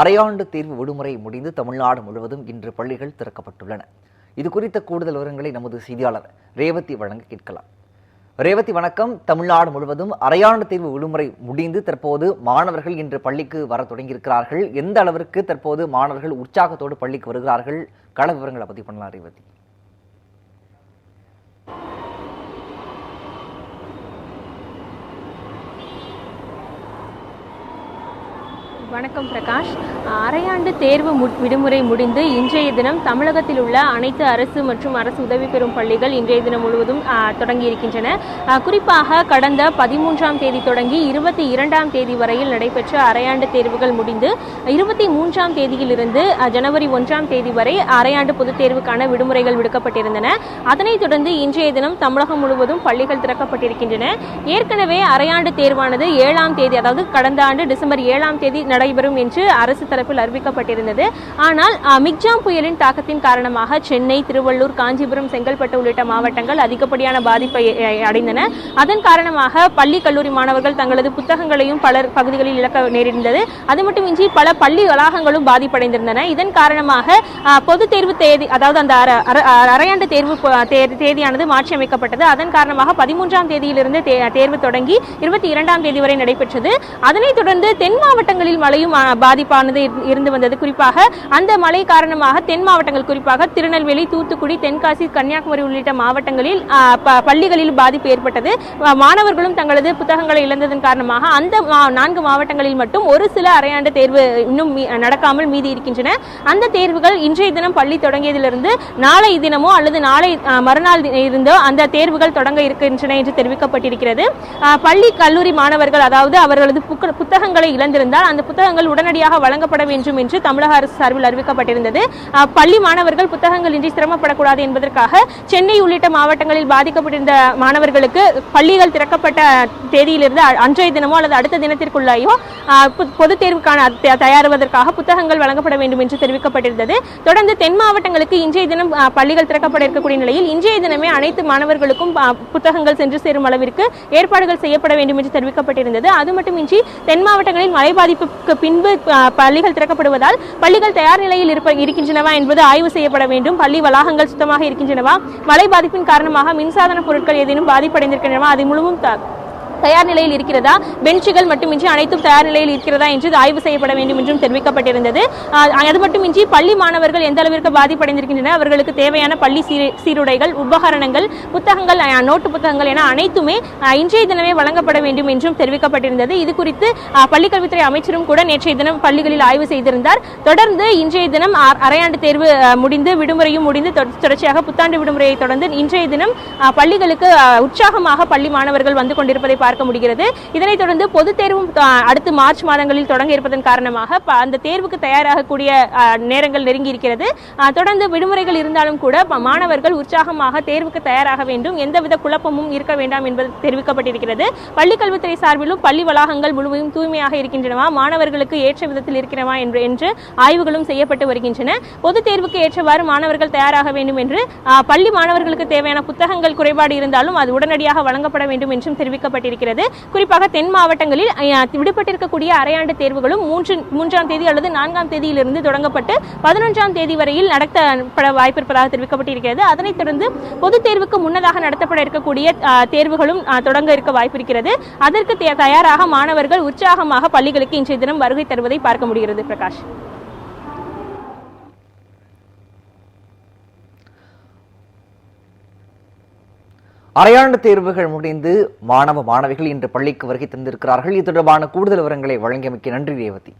அரையாண்டு தேர்வு விடுமுறை முடிந்து தமிழ்நாடு முழுவதும் இன்று பள்ளிகள் திறக்கப்பட்டுள்ளன. இது குறித்த கூடுதல் விவரங்களை நமது செய்தியாளர் ரேவதி வழங்க கேட்கலாம். ரேவதி வணக்கம். தமிழ்நாடு முழுவதும் அரையாண்டு தேர்வு விடுமுறை முடிந்து தற்போது மாணவர்கள் இன்று பள்ளிக்கு வர தொடங்கியிருக்கிறார்கள். எந்த அளவிற்கு தற்போது மாணவர்கள் உற்சாகத்தோடு பள்ளிக்கு வருகிறார்கள்? கள விவரங்களை பதிவு பண்ணலாம் ரேவதி. வணக்கம் பிரகாஷ். அரையாண்டு தேர்வு விடுமுறை முடிந்து இன்றைய தினம் தமிழகத்தில் உள்ள அனைத்து அரசு மற்றும் அரசு உதவி பெறும் பள்ளிகள் இன்றைய தினம் முழுவதும் தொடங்கியிருக்கின்றன. குறிப்பாக கடந்த 13ஆம் தேதி தொடங்கி 22ஆம் தேதி வரையில் நடைபெற்ற அரையாண்டு தேர்வுகள் முடிந்து 23ஆம் தேதியிலிருந்து ஜனவரி 1ஆம் தேதி வரை அரையாண்டு பொதுத் தேர்வுக்கான விடுமுறைகள் விடுக்கப்பட்டிருந்தன. அதனைத் தொடர்ந்து இன்றைய தினம் தமிழகம் முழுவதும் பள்ளிகள் திறக்கப்பட்டிருக்கின்றன. ஏற்கனவே அரையாண்டு தேர்வானது 7ஆம் தேதி, அதாவது கடந்த ஆண்டு டிசம்பர் 7ஆம் தேதி நடைபெறும் என்று அரசு தரப்பில் அறிவிக்கப்பட்டிருந்தது. ஆனால் மிக்ஜாம் புயலின் தாக்கத்தின் காரணமாக சென்னை, திருவள்ளூர், காஞ்சிபுரம், செங்கல்பட்டு உள்ளிட்ட மாவட்டங்கள் அதிகப்படியான பாதிப்பை அடைந்தன. அதன் காரணமாக பள்ளி கல்லூரி மாணவர்கள் தங்களது புத்தகங்களையும் பல பகுதிகளில் இழக்க நேரிருந்தது. அது மட்டுமின்றி பல பள்ளி வளாகங்களும் பாதிப்படைந்திருந்தன. இதன் காரணமாக பொது தேர்வு தேதி, அதாவது அந்த அரையாண்டு தேர்வு தேதியானது மாற்றியமைக்கப்பட்டது. அதன் காரணமாக 13ஆம் தேதியிலிருந்து தேர்வு தொடங்கி 22ஆம் தேதி வரை நடைபெற்றது. அதனைத் தொடர்ந்து தென் மாவட்டங்களில் மழையும் பாதிப்பானது இருந்து வந்தது. குறிப்பாக அந்த மழை காரணமாக தென் மாவட்டங்கள், குறிப்பாக திருநெல்வேலி, தூத்துக்குடி, தென்காசி, கன்னியாகுமரி உள்ளிட்ட மாவட்டங்களில் பள்ளிகளில் பாதிப்பு ஏற்பட்டது. மாணவர்களும் தங்களது புத்தகங்களை இழந்ததன் காரணமாக அந்த 4 மாவட்டங்களில் மட்டும் ஒரு சில அரையாண்டு தேர்வு இன்னும் நடக்காமல் மீதி இருக்கின்றன. அந்த தேர்வுகள் இன்றைய தினம் பள்ளி தொடங்கியதிலிருந்து நாளை தினமோ அல்லது நாளை மறுநாள் இருந்தோ அந்த தேர்வுகள் தொடங்க இருக்கின்றன என்று தெரிவிக்கப்பட்டிருக்கிறது. பள்ளி கல்லூரி மாணவர்கள், அதாவது அவர்களது புத்தகங்களை இழந்திருந்தால் அந்த புத்தகங்கள் உடனடியாக வழங்கப்பட வேண்டும் என்று தமிழக அரசு சார்பில் அறிவிக்கப்பட்டிருந்தது. பள்ளி மாணவர்கள் புத்தகங்கள் இன்றி சிரமப்படக்கூடாது என்பதற்காக சென்னை உள்ளிட்ட மாவட்டங்களில் பாதிக்கப்பட்டிருந்த மாணவர்களுக்கு பள்ளிகள் திறக்கப்பட்ட தேதியிலிருந்து அன்றைய தினமோ அல்லது அடுத்த தினத்திற்குள்ளேயோ பொதுத் தேர்வுக்கான தயாரிப்பதற்காக புத்தகங்கள் வழங்கப்பட வேண்டும் என்று தெரிவிக்கப்பட்டிருந்தது. தொடர்ந்து தென் மாவட்டங்களுக்கு இன்றைய தினம் பள்ளிகள் திறக்கப்பட இருக்கக்கூடிய நிலையில் இன்றைய தினமே அனைத்து மாணவர்களுக்கும் புத்தகங்கள் சென்று சேரும் அளவிற்கு ஏற்பாடுகள் செய்யப்பட வேண்டும் என்று தெரிவிக்கப்பட்டிருந்தது. அது மட்டுமின்றி தென் மாவட்டங்களில் மழை பாதிப்புக்கு பின்பு பள்ளிகள் திறக்கப்படுவதால் பள்ளிகள் தயார் நிலையில் இருக்கின்றனவா என்பது ஆய்வு செய்யப்பட வேண்டும். பள்ளி வளாகங்கள் சுத்தமாக இருக்கின்றனவா, மழை பாதிப்பின் காரணமாக மின்சாதன பொருட்கள் ஏதேனும் பாதிப்படைந்திருக்கின்றனவா, அது முழுவதும் தயார் நிலையில் இருக்கிறதா, பெஞ்சுகள் மட்டுமின்றி அனைத்தும் தயார் நிலையில் இருக்கிறதா என்று ஆய்வு செய்யப்பட வேண்டும் என்றும் தெரிவிக்கப்பட்டிருந்தது. அது மட்டுமின்றி பள்ளி மாணவர்கள் எந்த அளவிற்கு பாதிப்படைந்திருக்கின்றன, அவர்களுக்கு தேவையான பள்ளி சீருடைகள், உபகரணங்கள், புத்தகங்கள், நோட்டு புத்தகங்கள் என அனைத்துமே இன்றைய தினமே வழங்கப்பட வேண்டும் என்றும் தெரிவிக்கப்பட்டிருந்தது. இது குறித்து பள்ளிக்கல்வித்துறை அமைச்சரும் கூட நேற்றைய தினம் பள்ளிகளில் ஆய்வு செய்திருந்தார். தொடர்ந்து இன்றைய தினம் அரையாண்டு தேர்வு முடிந்து விடுமுறையும் முடிந்து தொடர்ச்சியாக புத்தாண்டு விடுமுறையை தொடர்ந்து இன்றைய தினம் பள்ளிகளுக்கு உற்சாகமாக பள்ளி மாணவர்கள் வந்து கொண்டிருப்பதை பார்க்க முடிகிறது. இதனைத் தொடர்ந்து பொதுத் தேர்வும் அடுத்து மார்ச் மாதங்களில் தொடங்க இருப்பதன் காரணமாக அந்த தேர்வுக்கு தயாராகக்கூடிய நேரங்கள் நெருங்கி இருக்கிறது. தொடர்ந்து விடுமுறைகள் இருந்தாலும் கூட மாணவர்கள் உற்சாகமாக தேர்வுக்கு தயாராக வேண்டும், எந்தவித குழப்பமும் இருக்க வேண்டாம் என்பது தெரிவிக்கப்பட்டிருக்கிறது. பள்ளிக்கல்வித்துறை சார்பிலும் பள்ளி வளாகங்கள் முழுவதும் தூய்மையாக இருக்கின்றனவா, மாணவர்களுக்கு ஏற்ற விதத்தில் இருக்கிறவா என்று ஆய்வுகளும் செய்யப்பட்டு வருகின்றன. பொதுத் தேர்வுக்கு ஏற்றவாறு மாணவர்கள் தயாராக வேண்டும் என்று பள்ளி மாணவர்களுக்கு தேவையான புத்தகங்கள் குறைபாடு இருந்தாலும் அது உடனடியாக வழங்கப்பட வேண்டும் என்றும் தெரிவிக்கப்பட்டிருக்கிறது. குறிப்பாக தென் மாவட்டங்களில் விடுபட்டிருக்கக்கூடிய அரையாண்டு தேர்வுகளும் 3ஆம் தேதி அல்லது 4ஆம் தேதியிலிருந்து தொடங்கப்பட்டு 11ஆம் தேதி வரையில் நடத்தப்பட வாய்ப்பிருப்பதாக தெரிவிக்கப்பட்டிருக்கிறது. அதனைத் தொடர்ந்து பொதுத் தேர்வுக்கு முன்னதாக நடத்தப்பட இருக்கக்கூடிய தேர்வுகளும் தொடங்க இருக்க வாய்ப்பிருக்கிறது. அதற்கு தயாராக மாணவர்கள் உற்சாகமாக பள்ளிகளுக்கு இன்றைய தினம் வருகை தருவதை பார்க்க முடிகிறது. பிரகாஷ், அரையாண்டு தேர்வுகள் முடிந்து மாணவ மாணவிகள் இன்று பள்ளிக்கு வருகை தந்திருக்கிறார்கள். இது தொடர்பான கூடுதல் விவரங்களை வழங்கியமைக்கு நன்றி ரேவதி.